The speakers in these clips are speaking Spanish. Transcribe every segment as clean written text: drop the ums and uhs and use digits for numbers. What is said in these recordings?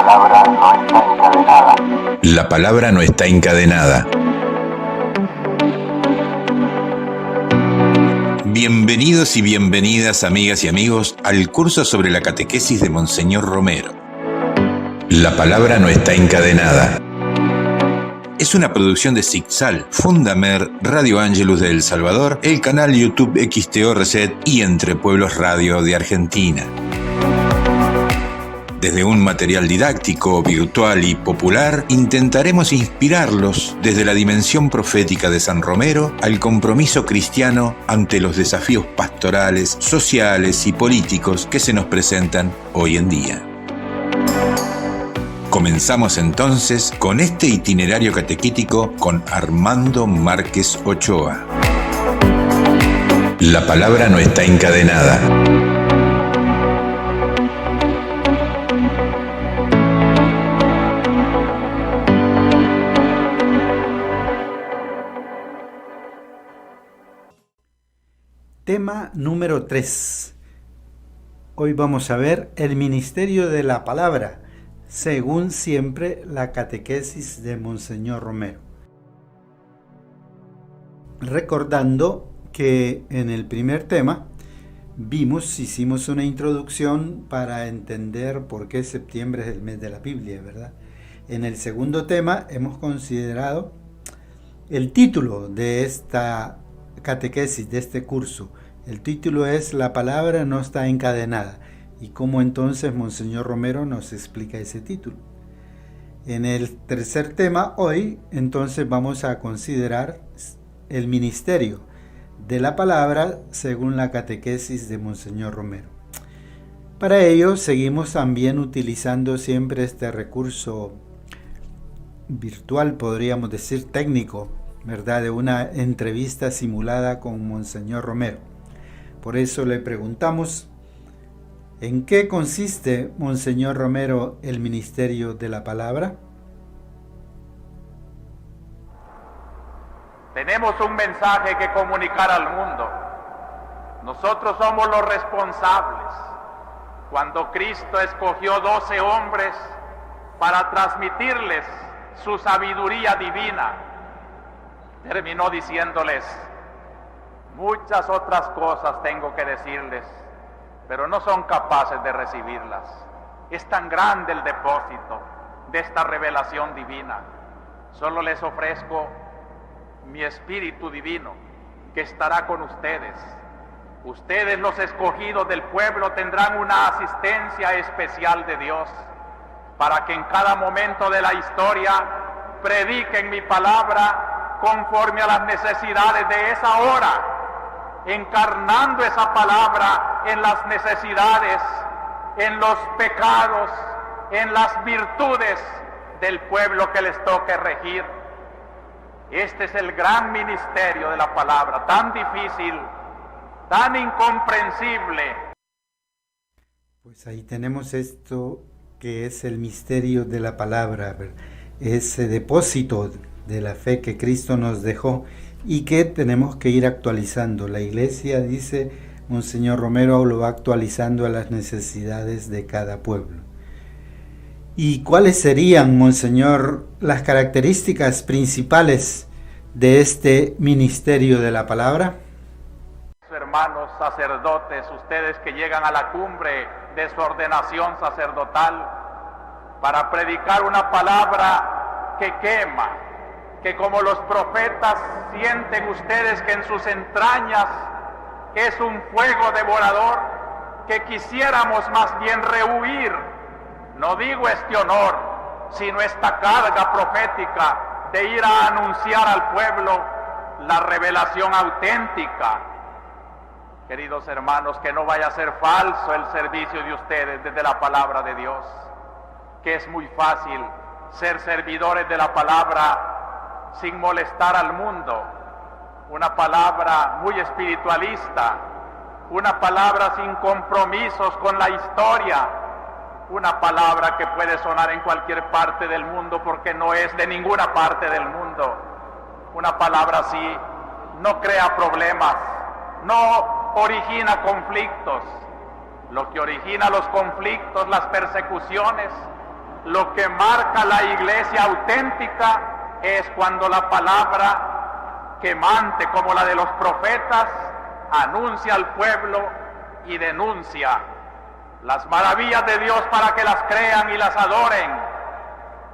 palabra no está encadenada. La palabra no está encadenada. Bienvenidos y bienvenidas, amigas y amigos, al curso sobre la catequesis de Monseñor Romero. La palabra no está encadenada. Es una producción de Sigsal, Fundamer, Radio Ángelus de El Salvador, el canal YouTube XTO Reset y Entre Pueblos Radio de Argentina. Desde un material didáctico, virtual y popular, intentaremos inspirarlos desde la dimensión profética de San Romero al compromiso cristiano ante los desafíos pastorales, sociales y políticos que se nos presentan hoy en día. Comenzamos entonces con este itinerario catequítico con Armando Márquez Ochoa. La palabra no está encadenada. Tema número 3. Hoy vamos a ver el ministerio de la palabra, según siempre la catequesis de Monseñor Romero. Recordando que en el primer tema hicimos una introducción para entender por qué septiembre es el mes de la Biblia, ¿verdad? En el segundo tema hemos considerado el título de esta catequesis, de este curso. El título es La palabra no está encadenada, y cómo entonces Monseñor Romero nos explica ese título. En el tercer tema hoy entonces vamos a considerar el ministerio de la palabra según la catequesis de Monseñor Romero. Para ello seguimos también utilizando siempre este recurso virtual, podríamos decir técnico, ¿verdad?, de una entrevista simulada con Monseñor Romero. Por eso le preguntamos, ¿en qué consiste, Monseñor Romero, el ministerio de la palabra? Tenemos un mensaje que comunicar al mundo. Nosotros somos los responsables. Cuando Cristo escogió 12 hombres para transmitirles su sabiduría divina, terminó diciéndoles: muchas otras cosas tengo que decirles, pero no son capaces de recibirlas. Es tan grande el depósito de esta revelación divina. Solo les ofrezco mi Espíritu Divino, que estará con ustedes. Ustedes, los escogidos del pueblo, tendrán una asistencia especial de Dios, para que en cada momento de la historia prediquen mi palabra conforme a las necesidades de esa hora, encarnando esa palabra en las necesidades, en los pecados, en las virtudes del pueblo que les toque regir. Este es el gran ministerio de la palabra, tan difícil, tan incomprensible. Pues ahí tenemos esto que es el misterio de la palabra, ese depósito de la fe que Cristo nos dejó y que tenemos que ir actualizando. La Iglesia, dice Monseñor Romero, lo va actualizando a las necesidades de cada pueblo. ¿Y cuáles serían, Monseñor, las características principales de este ministerio de la palabra? Hermanos sacerdotes, ustedes que llegan a la cumbre de su ordenación sacerdotal para predicar una palabra que quema, que como los profetas sienten ustedes que en sus entrañas es un fuego devorador, que quisiéramos más bien rehuir, no digo este honor, sino esta carga profética de ir a anunciar al pueblo la revelación auténtica. Queridos hermanos, que no vaya a ser falso el servicio de ustedes desde la palabra de Dios, que es muy fácil ser servidores de la palabra sin molestar al mundo, una palabra muy espiritualista, una palabra sin compromisos con la historia, una palabra que puede sonar en cualquier parte del mundo porque no es de ninguna parte del mundo. Una palabra así no crea problemas, no origina conflictos. Lo que origina los conflictos, las persecuciones, Lo que marca la iglesia auténtica es cuando la palabra quemante como la de los profetas anuncia al pueblo y denuncia las maravillas de Dios para que las crean y las adoren,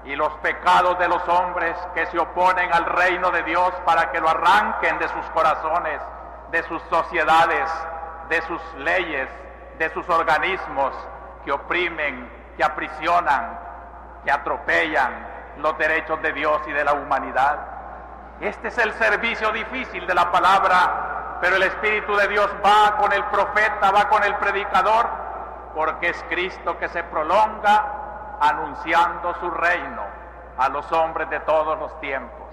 y los pecados de los hombres que se oponen al reino de Dios para que lo arranquen de sus corazones, de sus sociedades, de sus leyes, de sus organismos que oprimen, que aprisionan, que atropellan los derechos de Dios y de la humanidad. Este es el servicio difícil de la palabra, pero el Espíritu de Dios va con el profeta, va con el predicador, porque es Cristo que se prolonga anunciando su reino a los hombres de todos los tiempos.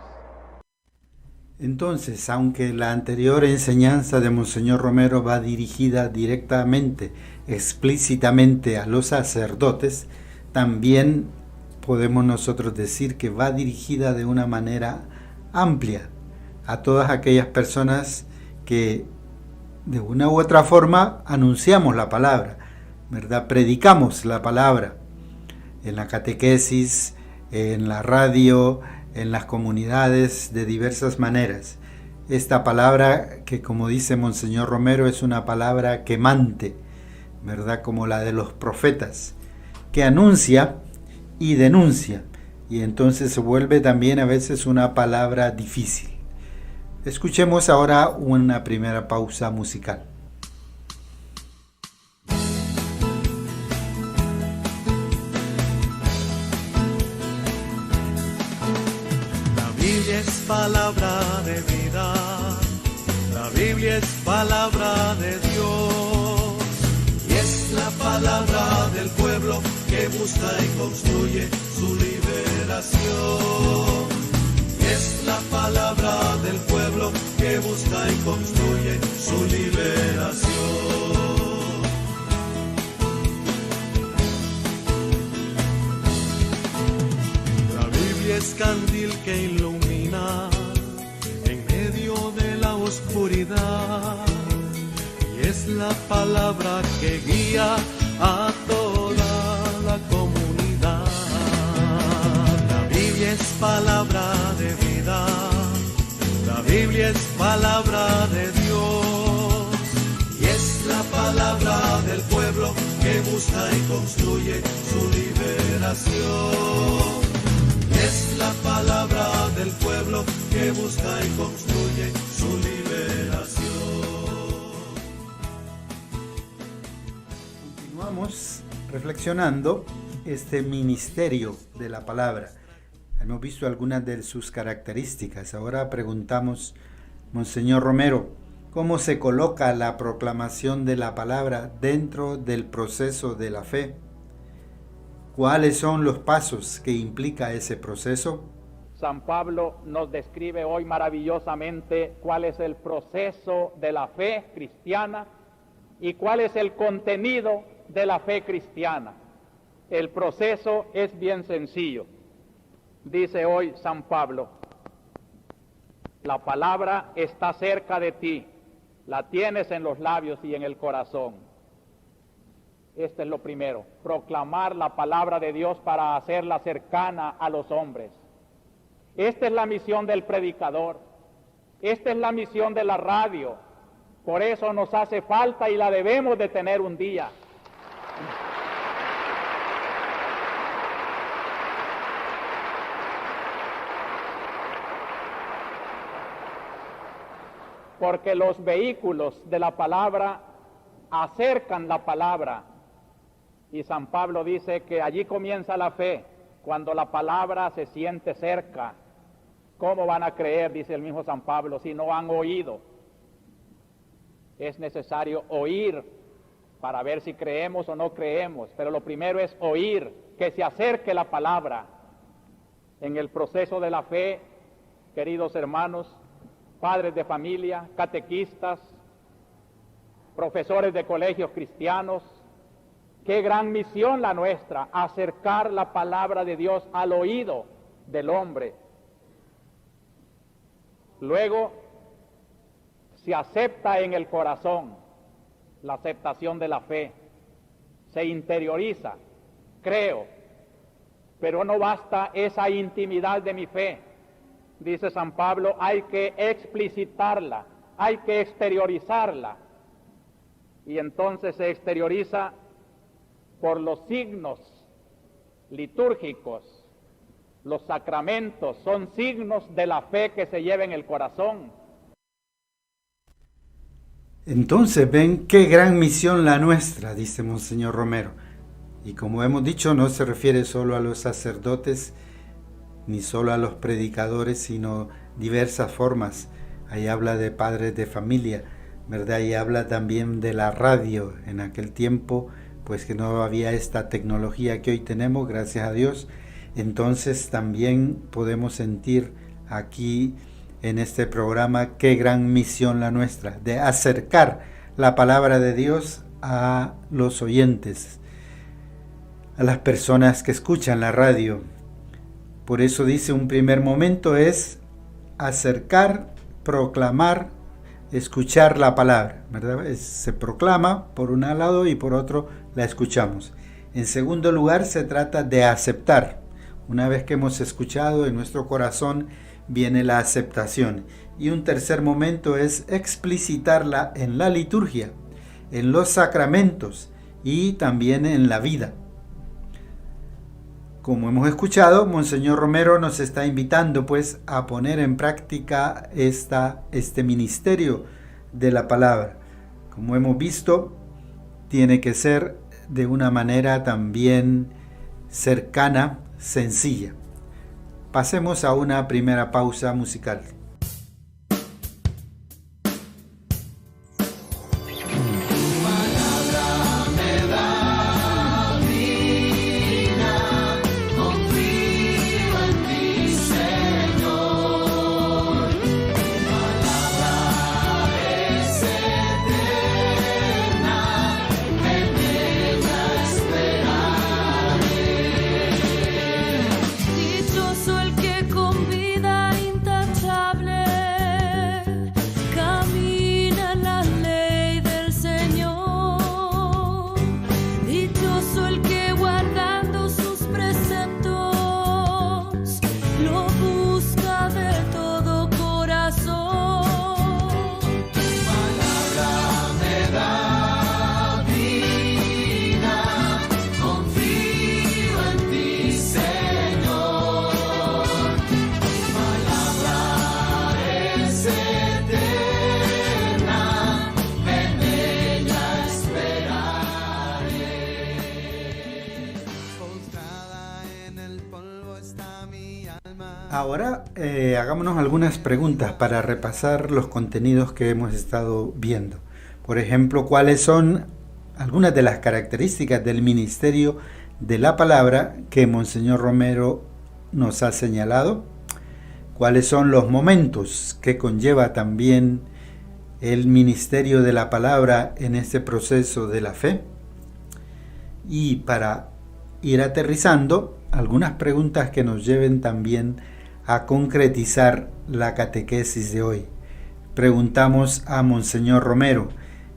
Entonces, aunque la anterior enseñanza de Monseñor Romero va dirigida directamente, explícitamente a los sacerdotes, también podemos nosotros decir que va dirigida de una manera amplia a todas aquellas personas que de una u otra forma anunciamos la palabra, ¿verdad? Predicamos la palabra en la catequesis, en la radio, en las comunidades, de diversas maneras. Esta palabra que, como dice Monseñor Romero, es una palabra quemante, ¿verdad? Como la de los profetas, que anuncia y denuncia, y entonces se vuelve también a veces una palabra difícil. Escuchemos ahora una primera pausa musical. La Biblia es palabra de vida, la Biblia es palabra de Dios, y es la palabra del pueblo que busca y construye su liberación. Y es la palabra del pueblo que busca y construye su liberación. La Biblia es candil que ilumina en medio de la oscuridad, y es la palabra que guía a toda la comunidad. La Biblia es palabra de vida, la Biblia es palabra de Dios, y es la palabra del pueblo que busca y construye su liberación. Y es la palabra del pueblo que busca y construye su liberación. Continuamos reflexionando este ministerio de la palabra. Hemos visto algunas de sus características. Ahora preguntamos, Monseñor Romero, ¿cómo se coloca la proclamación de la palabra dentro del proceso de la fe? ¿Cuáles son los pasos que implica ese proceso? San Pablo nos describe hoy maravillosamente cuál es el proceso de la fe cristiana y cuál es el contenido de la fe cristiana. El proceso es bien sencillo. Dice hoy San Pablo, la palabra está cerca de ti, la tienes en los labios y en el corazón. Este es lo primero, proclamar la palabra de Dios para hacerla cercana a los hombres. Esta es la misión del predicador, esta es la misión de la radio, por eso nos hace falta y la debemos de tener un día. Porque los vehículos de la palabra acercan la palabra. Y San Pablo dice que allí comienza la fe, cuando la palabra se siente cerca. ¿Cómo van a creer, dice el mismo San Pablo, si no han oído? Es necesario oír para ver si creemos o no creemos, pero lo primero es oír, que se acerque la palabra. En el proceso de la fe, queridos hermanos, padres de familia, catequistas, profesores de colegios cristianos, qué gran misión la nuestra, acercar la palabra de Dios al oído del hombre. Luego se acepta en el corazón la aceptación de la fe, se interioriza, creo, Pero no basta esa intimidad de mi fe. Dice San Pablo, hay que explicitarla, hay que exteriorizarla. Y entonces se exterioriza por los signos litúrgicos. Los sacramentos son signos de la fe que se lleva en el corazón. Entonces ven qué gran misión la nuestra, dice Monseñor Romero. Y como hemos dicho, no se refiere solo a los sacerdotes ni solo a los predicadores, sino diversas formas. Ahí habla de padres de familia, ¿verdad? Y habla también de la radio. En aquel tiempo, pues que no había esta tecnología que hoy tenemos, gracias a Dios. Entonces también podemos sentir aquí en este programa qué gran misión la nuestra, de acercar la palabra de Dios a los oyentes, a las personas que escuchan la radio. Por eso dice, un primer momento es acercar, proclamar, escuchar la palabra, ¿verdad? Se proclama por un lado y por otro la escuchamos. En segundo lugar, se trata de aceptar. Una vez que hemos escuchado, en nuestro corazón viene la aceptación. Y un tercer momento es explicitarla en la liturgia, en los sacramentos y también en la vida. Como hemos escuchado, Monseñor Romero nos está invitando pues a poner en práctica este ministerio de la palabra. Como hemos visto, tiene que ser de una manera también cercana, sencilla. Pasemos a una primera pausa musical. Ahora hagámonos algunas preguntas para repasar los contenidos que hemos estado viendo. Por ejemplo, ¿cuáles son algunas de las características del ministerio de la palabra que Monseñor Romero nos ha señalado? ¿Cuáles son los momentos que conlleva también el ministerio de la palabra en este proceso de la fe? Y para ir aterrizando, algunas preguntas que nos lleven también a concretizar la catequesis de hoy. Preguntamos a Monseñor Romero,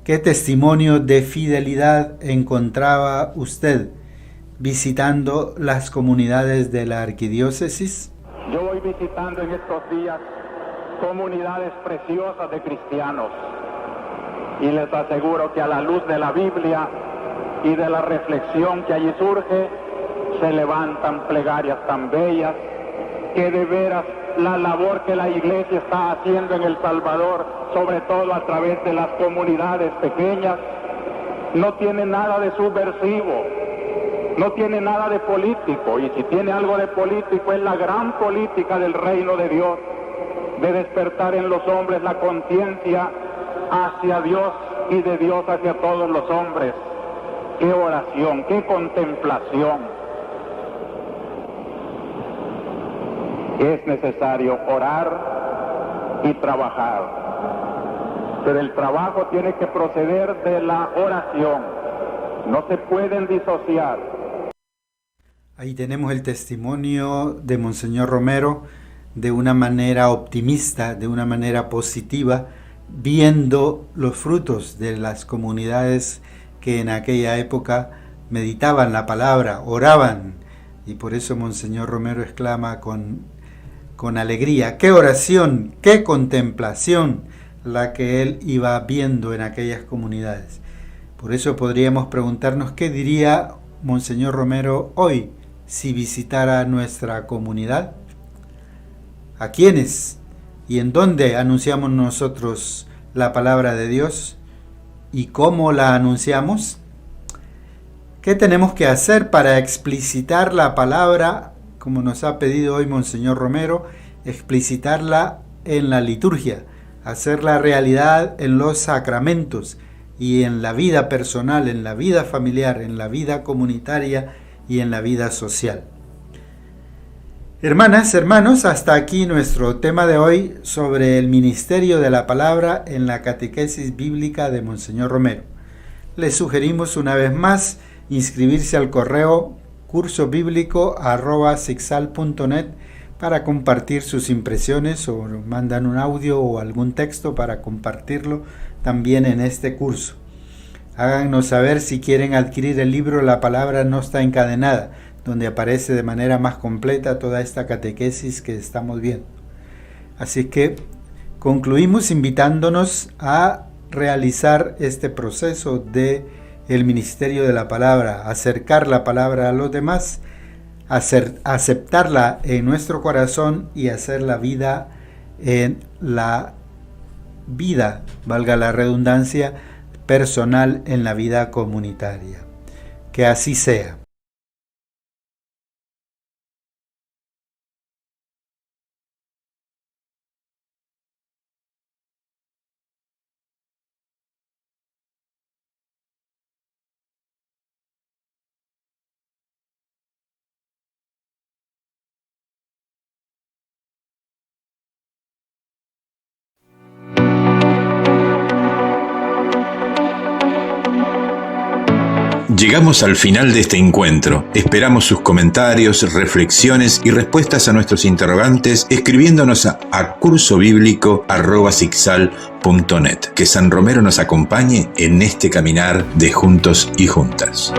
¿qué testimonio de fidelidad encontraba usted visitando las comunidades de la arquidiócesis? Yo voy visitando en estos días comunidades preciosas de cristianos y les aseguro que a la luz de la Biblia y de la reflexión que allí surge, se levantan plegarias tan bellas que de veras la labor que la Iglesia está haciendo en El Salvador, sobre todo a través de las comunidades pequeñas, no tiene nada de subversivo, no tiene nada de político, y si tiene algo de político es la gran política del reino de Dios, de despertar en los hombres la conciencia hacia Dios y de Dios hacia todos los hombres. ¡Qué oración, qué contemplación! Es necesario orar y trabajar, pero el trabajo tiene que proceder de la oración, no se pueden disociar. Ahí tenemos el testimonio de Monseñor Romero de una manera optimista, de una manera positiva, viendo los frutos de las comunidades que en aquella época meditaban la palabra, oraban Y por eso Monseñor Romero exclama con alegría: ¡qué oración, qué contemplación la que él iba viendo en aquellas comunidades! Por eso podríamos preguntarnos qué diría Monseñor Romero hoy si visitara nuestra comunidad. ¿A quiénes y en dónde anunciamos nosotros la palabra de Dios? ¿Y cómo la anunciamos? ¿Qué tenemos que hacer para explicitar la palabra, como nos ha pedido hoy Monseñor Romero, explicitarla en la liturgia, hacerla realidad en los sacramentos y en la vida personal, en la vida familiar, en la vida comunitaria y en la vida social? Hermanas, hermanos, hasta aquí nuestro tema de hoy sobre el ministerio de la palabra en la catequesis bíblica de Monseñor Romero. Les sugerimos una vez más inscribirse al correo cursobiblico@sicsal.net para compartir sus impresiones, o nos mandan un audio o algún texto para compartirlo también en este curso. Háganos saber si quieren adquirir el libro La palabra no está encadenada, donde aparece de manera más completa toda esta catequesis que estamos viendo. Así que concluimos invitándonos a realizar este proceso de el ministerio de la palabra, acercar la palabra a los demás, aceptarla en nuestro corazón y hacer la vida en la vida, valga la redundancia, personal en la vida comunitaria. Que así sea. Llegamos al final de este encuentro. Esperamos sus comentarios, reflexiones y respuestas a nuestros interrogantes escribiéndonos a cursobiblico@sicsal.net. Que San Romero nos acompañe en este caminar de juntos y juntas.